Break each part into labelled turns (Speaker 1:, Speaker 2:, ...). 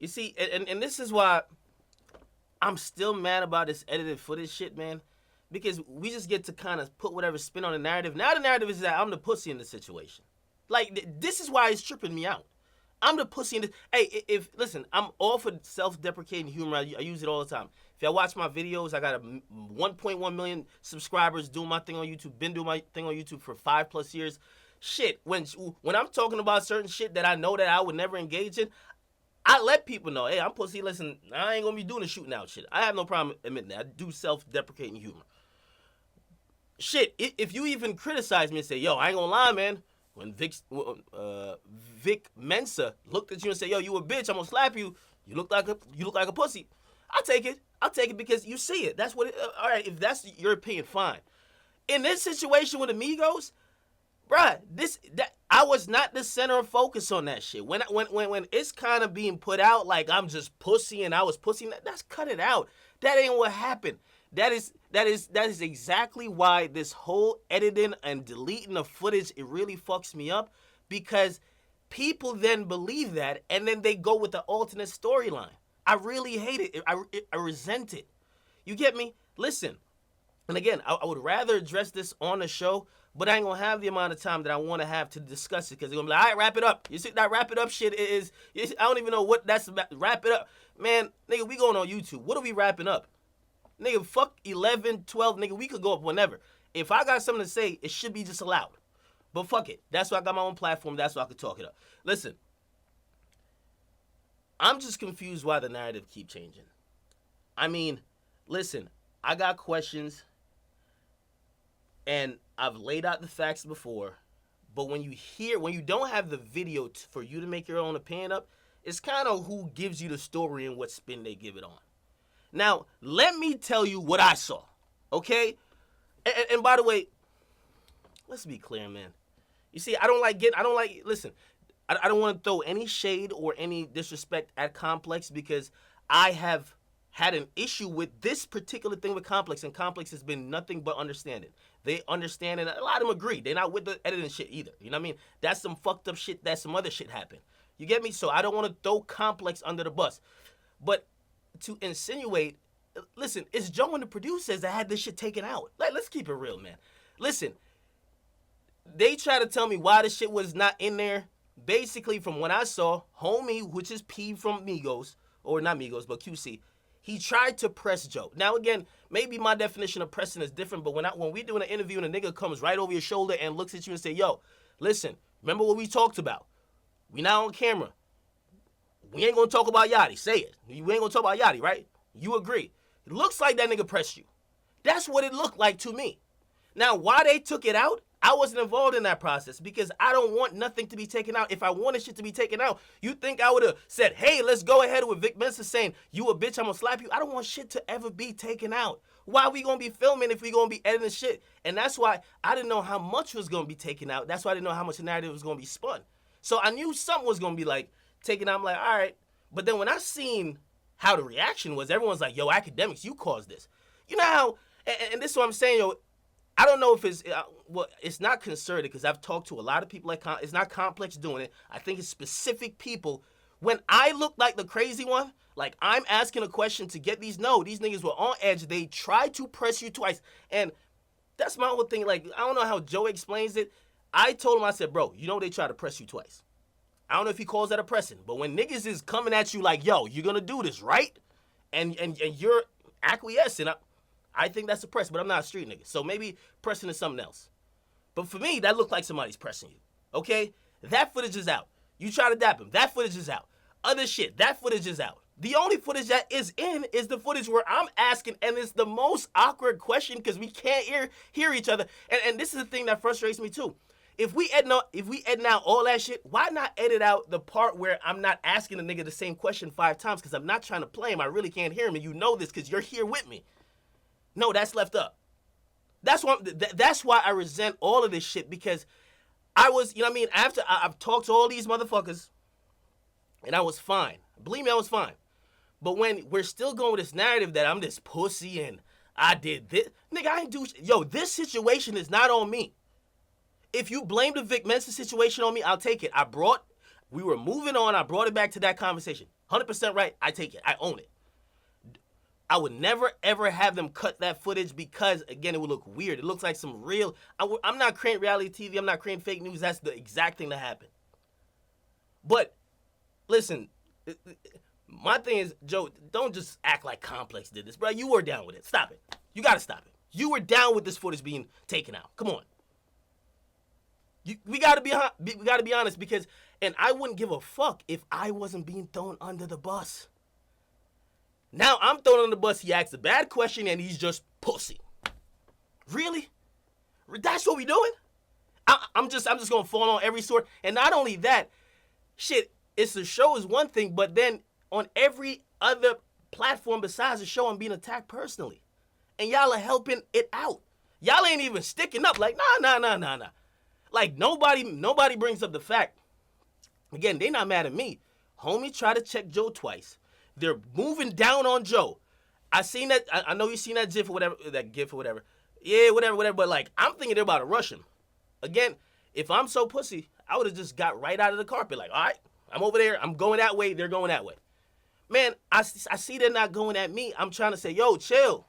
Speaker 1: You see, and this is why I'm still mad about this edited footage shit, man. Because we just get to kind of put whatever spin on the narrative. Now the narrative is that I'm the pussy in the situation. Like, this is why it's tripping me out. I'm the pussy in this. Hey, listen, I'm all for self-deprecating humor. I use it all the time. If y'all watch my videos, I got 1.1 million subscribers doing my thing on YouTube. Been doing my thing on YouTube for 5+ years. Shit, when I'm talking about certain shit that I know that I would never engage in, I let people know, hey, I'm pussy. Listen, I ain't gonna be doing the shooting out shit. I have no problem admitting that. I do self-deprecating humor. Shit, if you even criticize me and say, yo, I ain't gonna lie, man. When Vic Mensa looked at you and said, yo, you a bitch, I'm gonna slap you. You look like a pussy. I'll take it because you see it. That's what it, all right, if that's your opinion, fine. In this situation with Amigos, bruh, I was not the center of focus on that shit. When it's kind of being put out like I'm just pussy and I was pussy, that's cut it out. That ain't what happened. That is exactly why this whole editing and deleting of footage, it really fucks me up, because people then believe that and then they go with the alternate storyline. I really hate it. I resent it. You get me? Listen, and again, I would rather address this on the show, but I ain't gonna have the amount of time that I want to have to discuss it, because they're gonna be like, all right, wrap it up. You see that wrap it up shit is I don't even know what that's about. Wrap it up. Man, nigga, we going on YouTube. What are we wrapping up? Nigga, fuck 11, 12, nigga, we could go up whenever. If I got something to say, it should be just allowed. But fuck it. That's why I got my own platform. That's why I could talk it up. Listen, I'm just confused why the narrative keep changing. I mean, listen, I got questions, and I've laid out the facts before, but when you don't have the video for you to make your own opinion up, it's kind of who gives you the story and what spin they give it on. Now, let me tell you what I saw, okay? And by the way, let's be clear, man. You see, I don't want to throw any shade or any disrespect at Complex, because I have had an issue with this particular thing with Complex, and Complex has been nothing but understanding. They understand, and a lot of them agree. They're not with the editing shit either. You know what I mean? That's some fucked up shit. That's some other shit happened. You get me? So I don't want to throw Complex under the bus. But to insinuate, listen, it's Joe and the producers that had this shit taken out. Like, let's keep it real, man. Listen, they try to tell me why this shit was not in there. Basically, from what I saw, homie, which is P from Migos, or not Migos, but QC, he tried to press Joe. Now, again, maybe my definition of pressing is different, but when we doing an interview and a nigga comes right over your shoulder and looks at you and say, yo, listen, remember what we talked about? We not on camera. We ain't gonna talk about Yachty. Say it. We ain't gonna talk about Yachty, right? You agree. It looks like that nigga pressed you. That's what it looked like to me. Now, why they took it out, I wasn't involved in that process, because I don't want nothing to be taken out. If I wanted shit to be taken out, you think I would have said, hey, let's go ahead with Vic Mensa saying, you a bitch, I'm gonna slap you. I don't want shit to ever be taken out. Why are we gonna be filming if we gonna be editing shit? And that's why I didn't know how much was gonna be taken out. That's why I didn't know how much the narrative was gonna be spun. So I knew something was gonna be like taken out. I'm like, all right. But then when I seen how the reaction was, everyone's like, yo, Akademiks, you caused this. You know how, and this is what I'm saying, yo, I don't know if it's, it's not concerted, because I've talked to a lot of people like, it's not Complex doing it. I think it's specific people. When I look like the crazy one, like I'm asking a question to get these niggas were on edge. They tried to press you twice. And that's my whole thing. Like, I don't know how Joe explains it. I told him, I said, bro, you know they try to press you twice. I don't know if he calls that a pressing, but when niggas is coming at you like, yo, you're gonna do this, right? And you're acquiescing, I think that's a press, but I'm not a street nigga. So maybe pressing is something else. But for me, that looked like somebody's pressing you, okay? That footage is out. You try to dap him, that footage is out. Other shit, that footage is out. The only footage that is in is the footage where I'm asking, and it's the most awkward question because we can't hear each other. And this is the thing that frustrates me too. If we edit out all that shit, why not edit out the part where I'm not asking the nigga the same question 5 times, because I'm not trying to play him. I really can't hear him, and you know this because you're here with me. No, that's left up. That's why I resent all of this shit, because I was, you know what I mean, after I've talked to all these motherfuckers, and I was fine. Believe me, I was fine. But when we're still going with this narrative that I'm this pussy and I did this, nigga, I ain't do shit. Yo, this situation is not on me. If you blame the Vic Mensa situation on me, I'll take it. We were moving on. I brought it back to that conversation. 100% right. I take it. I own it. I would never, ever have them cut that footage because, again, it would look weird. It looks like some real... I'm not creating reality TV. I'm not creating fake news. That's the exact thing that happened. But, listen, my thing is, Joe, don't just act like Complex did this, bro. You were down with it. Stop it. You got to stop it. You were down with this footage being taken out. Come on. We got to be honest because... And I wouldn't give a fuck if I wasn't being thrown under the bus. Now I'm thrown under the bus. He asked a bad question and he's just pussy. Really? That's what we doing? I'm just gonna fall on every sword. And not only that, shit. It's the show is one thing, but then on every other platform besides the show, I'm being attacked personally, and y'all are helping it out. Y'all ain't even sticking up. Like nah. Like nobody brings up the fact. Again, they not mad at me. Homie tried to check Joe twice. They're moving down on Joe. I seen that. I know you seen that GIF or whatever. That GIF or whatever. Yeah, whatever. But like, I'm thinking they're about to rush him. Again, if I'm so pussy, I would have just got right out of the carpet. Like, all right, I'm over there. I'm going that way. They're going that way. Man, I see they're not going at me. I'm trying to say, yo, chill.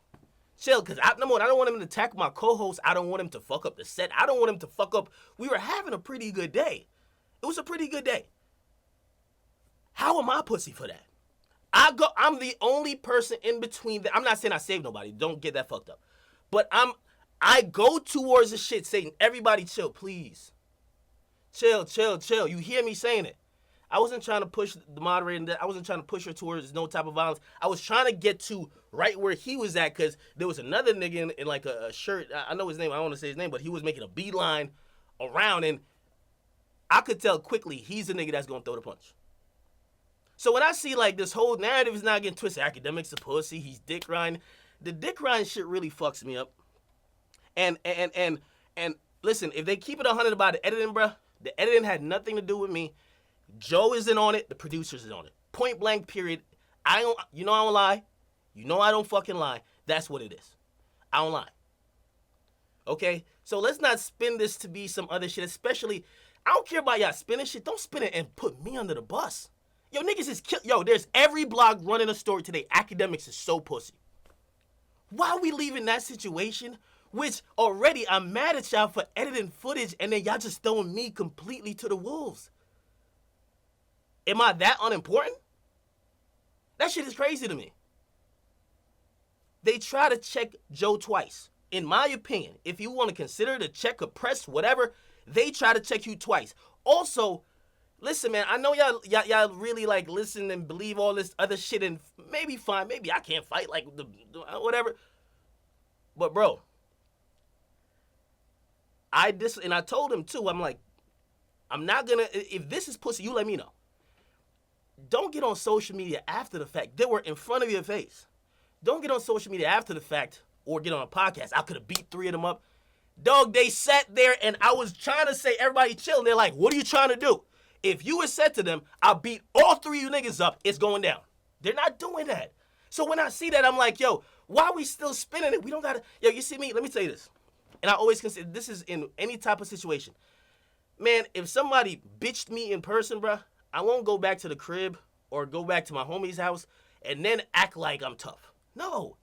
Speaker 1: Because number one, I don't want him to attack my co-host. I don't want him to fuck up the set. I don't want him to fuck up. We were having a pretty good day. It was a pretty good day. How am I pussy for that? I'm the only person in between that. I'm not saying I saved nobody. Don't get that fucked up. But I go towards the shit saying, everybody chill, please. Chill. You hear me saying it. I wasn't trying to push the moderator. I wasn't trying to push her towards no type of violence. I was trying to get to right where he was at because there was another nigga in like a shirt. I know his name. I don't want to say his name, but he was making a beeline around. And I could tell quickly he's the nigga that's going to throw the punch. So when I see like this whole narrative is not getting twisted, Akademiks a pussy, he's dick riding. The dick riding shit really fucks me up. And listen, if they keep it 100 about the editing, bruh, the editing had nothing to do with me. Joe isn't on it, the producers is on it. Point blank, period. I don't lie. You know I don't fucking lie. That's what it is. I don't lie. Okay? So let's not spin this to be some other shit, especially, I don't care about y'all spinning shit. Don't spin it and put me under the bus. Yo, niggas is there's every blog running a story today. Akademiks is so pussy. Why are we leaving that situation? Which already I'm mad at y'all for editing footage and then y'all just throwing me completely to the wolves. Am I that unimportant? That shit is crazy to me. They try to check Joe twice. In my opinion, if you want to consider to check or press whatever, they try to check you twice. Also, listen, man, I know y'all really like listen and believe all this other shit and maybe fine, maybe I can't fight like the whatever. But bro, and I told him too, I'm like, I'm not gonna, if this is pussy, you let me know. Don't get on social media after the fact. They were in front of your face. Don't get on social media after the fact or get on a podcast. I could have beat 3 of them up. Dog, they sat there and I was trying to say, everybody chill. And they're like, what are you trying to do? If you had said to them, I'll beat all 3 of you niggas up, it's going down. They're not doing that. So when I see that, I'm like, yo, why are we still spinning it? We don't gotta, yo, you see me? Let me tell you this. And I always consider, this is in any type of situation. Man, if somebody bitched me in person, bruh, I won't go back to the crib or go back to my homie's house and then act like I'm tough. No.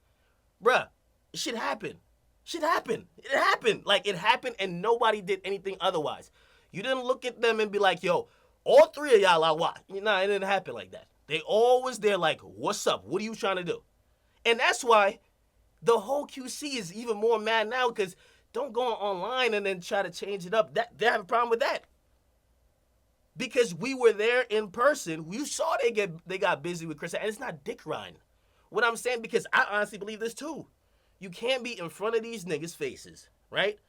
Speaker 1: Bruh, shit happened. Shit happened. It happened. Like, it happened and nobody did anything otherwise. You didn't look at them and be like, yo, all 3 of y'all are what? Nah, it didn't happen like that. They always there like, what's up? What are you trying to do? And that's why the whole QC is even more mad now because don't go online and then try to change it up. They have a problem with that. Because we were there in person. You saw they got busy with Chris. And it's not dick riding. What I'm saying, because I honestly believe this too. You can't be in front of these niggas' faces, right?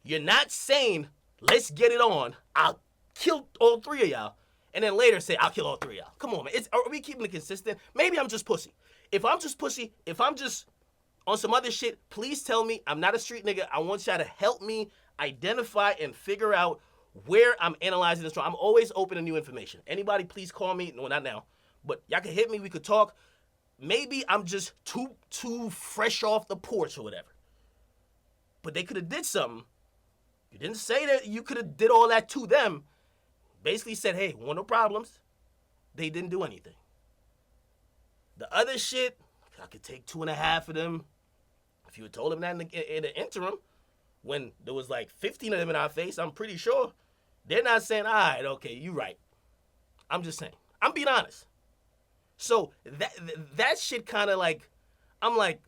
Speaker 1: You're not saying, let's get it on. I'll kill all 3 of y'all. And then later say, I'll kill all 3 of y'all. Come on, man. Are we keeping it consistent? Maybe I'm just pussy. If I'm just pussy, if I'm just on some other shit, please tell me. I'm not a street nigga. I want y'all to help me identify and figure out where I'm analyzing this from. I'm always open to new information. Anybody, please call me. No, not now. But y'all can hit me. We could talk. Maybe I'm just too fresh off the porch or whatever. But they could have did something. You didn't say that you could have did all that to them. Basically said, hey, want no problems. They didn't do anything. other shit, I could take 2.5 of them. If you had told them that in the interim, when there was like 15 of them in our face, I'm pretty sure they're not saying, all right, okay, you right. I'm just saying. I'm being honest. So that shit kind of like, I'm like,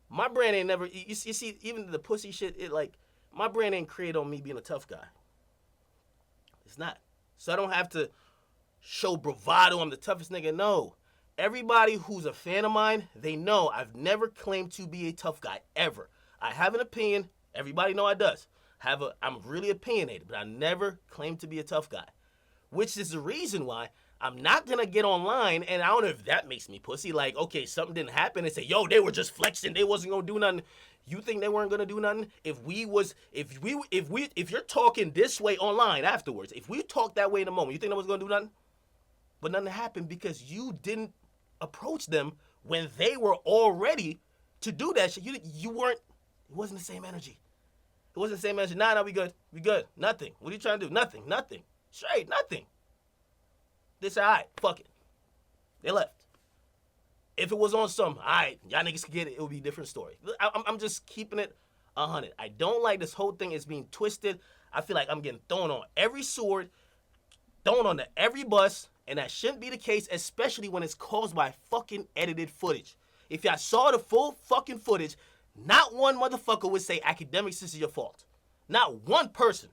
Speaker 1: my brain ain't never, you see, even the pussy shit, it like, my brain ain't created on me being a tough guy. It's not. So I don't have to show bravado, I'm the toughest nigga. No. Everybody who's a fan of mine, they know I've never claimed to be a tough guy, ever. I have an opinion. Everybody know I does. I'm really opinionated, but I never claimed to be a tough guy. Which is the reason why I'm not going to get online, and I don't know if that makes me pussy. Like, okay, something didn't happen, and say, yo, they were just flexing. They wasn't going to do nothing. You think they weren't going to do nothing? If you're talking this way online afterwards, if we talk that way in a moment, you think they was going to do nothing? But nothing happened because you didn't approach them when they were all ready to do that shit. You weren't, it wasn't the same energy. It wasn't the same energy. Nah, we good. We good. Nothing. What are you trying to do? Nothing. Straight, nothing. They said, all right, fuck it. They left. If it was on some, all right, y'all niggas could get it, it would be a different story. I'm just keeping it 100. I don't like this whole thing is being twisted. I feel like I'm getting thrown on every sword, thrown on every bus, and that shouldn't be the case, especially when it's caused by fucking edited footage. If y'all saw the full fucking footage, not one motherfucker would say, Akademiks, this is your fault. Not one person.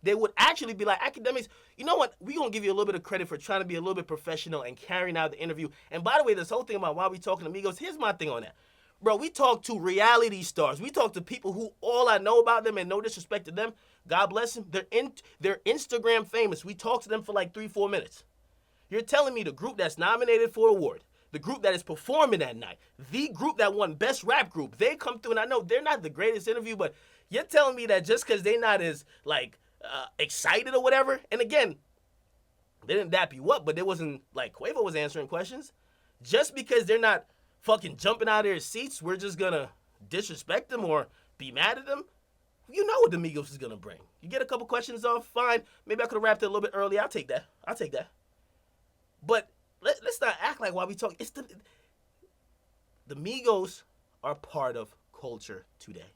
Speaker 1: They would actually be like, Akademiks, you know what? We're going to give you a little bit of credit for trying to be a little bit professional and carrying out the interview. And by the way, this whole thing about why we talking to Migos, here's my thing on that. Bro, we talk to reality stars. We talk to people who all I know about them, and no disrespect to them, God bless them, they're Instagram famous. We talk to them for like 3-4 minutes. You're telling me the group that's nominated for an award, the group that is performing that night, the group that won Best Rap Group, they come through, and I know they're not the greatest interview, but you're telling me that just because they're not as, like, excited or whatever, and again, they didn't dap you up, but they wasn't, like, Quavo was answering questions. Just because they're not fucking jumping out of their seats, we're just gonna disrespect them or be mad at them? You know what the Migos is gonna bring. You get a couple questions off, fine. Maybe I could have wrapped it a little bit early. I'll take that. But let's not act like while we talk. It's the Migos are part of culture today.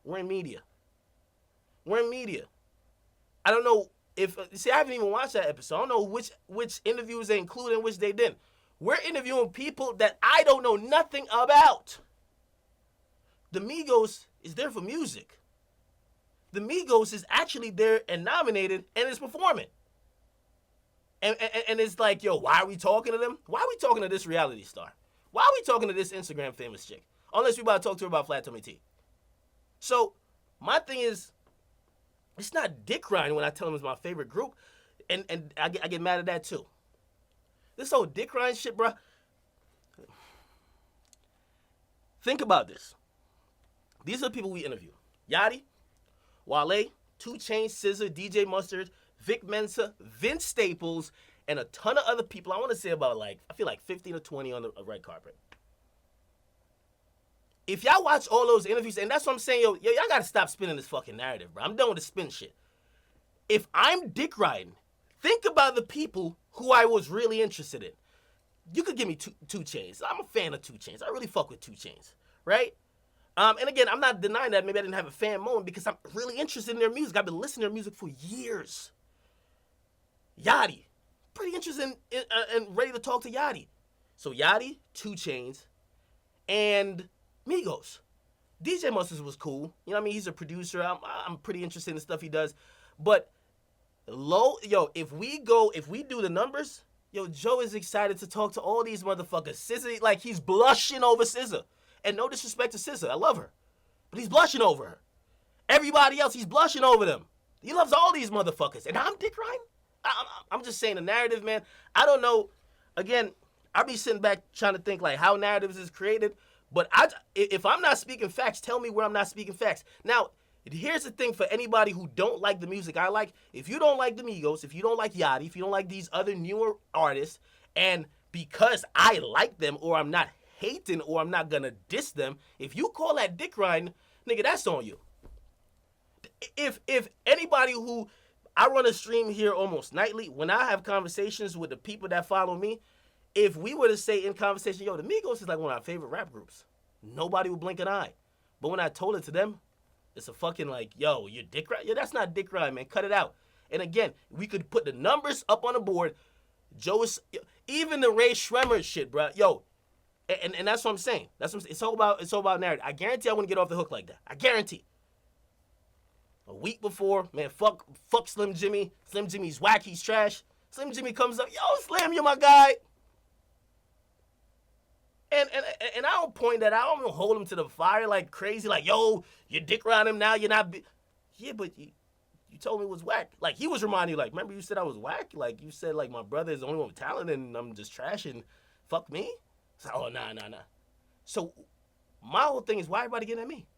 Speaker 1: We're in media. I don't know if, see, I haven't even watched that episode. I don't know which interviews they include and which they didn't. We're interviewing people that I don't know nothing about. The Migos is there for music. The Migos is actually there and nominated and is performing. And it's like, yo, why are we talking to them? Why are we talking to this reality star? Why are we talking to this Instagram famous chick? Unless we about to talk to her about Flat Tummy Tea. So, my thing is, it's not dick riding when I tell them it's my favorite group. And I get mad at that too. This whole dick riding shit, bro. Think about this. These are the people we interview. Yachty, Wale, 2 Chainz, SZA, DJ Mustard, Vic Mensa, Vince Staples, and a ton of other people. I want to say about I feel like 15 or 20 on the red carpet. If y'all watch all those interviews, and that's what I'm saying, yo, y'all got to stop spinning this fucking narrative, bro. I'm done with the spin shit. If I'm dick riding, think about the people who I was really interested in. You could give me 2 Chainz. I'm a fan of 2 Chainz. I really fuck with 2 Chainz, right? And again, I'm not denying that maybe I didn't have a fan moment because I'm really interested in their music. I've been listening to their music for years. Yachty, pretty interested in and ready to talk to Yachty. So Yachty, 2 Chainz, and Migos. DJ Mustard was cool. You know what I mean? He's a producer. I'm pretty interested in the stuff he does. But if we do the numbers, yo, Joe is excited to talk to all these motherfuckers. SZA, like, he's blushing over SZA. And no disrespect to SZA, I love her. But he's blushing over her. Everybody else, he's blushing over them. He loves all these motherfuckers. And I'm dick riding? I'm just saying the narrative, man. I don't know. Again, I be sitting back trying to think, like, how narratives is created. But if I'm not speaking facts, tell me where I'm not speaking facts. Now, here's the thing for anybody who don't like the music I like. If you don't like the Migos, if you don't like Yachty, if you don't like these other newer artists, and because I like them or I'm not hating or I'm not gonna diss them, if you call that dick riding, nigga, that's on you. If anybody who I run a stream here almost nightly. When I have conversations with the people that follow me, if we were to say in conversation, yo, the Migos is like one of our favorite rap groups, nobody would blink an eye. But when I told it to them, it's a fucking like, yo, you dick ride? Yeah, that's not dick ride, man. Cut it out. And again, we could put the numbers up on the board. Joe is, even the Ray Shremmer shit, bro. Yo, and that's what I'm saying. That's what I'm saying. It's all about narrative. I guarantee I wouldn't get off the hook like that. I guarantee. A week before, man, fuck Slim Jimmy. Slim Jimmy's whack. He's trash. Slim Jimmy comes up, yo, Slim, you're my guy. And I don't point that out. I don't hold him to the fire like crazy. Like, yo, you dick around him now. You're not. Yeah, but you told me it was whack. Like, he was reminding you, like, remember you said I was whack? Like, you said, like, my brother is the only one with talent and I'm just trash and fuck me? So, oh, nah. So, my whole thing is, why everybody getting at me?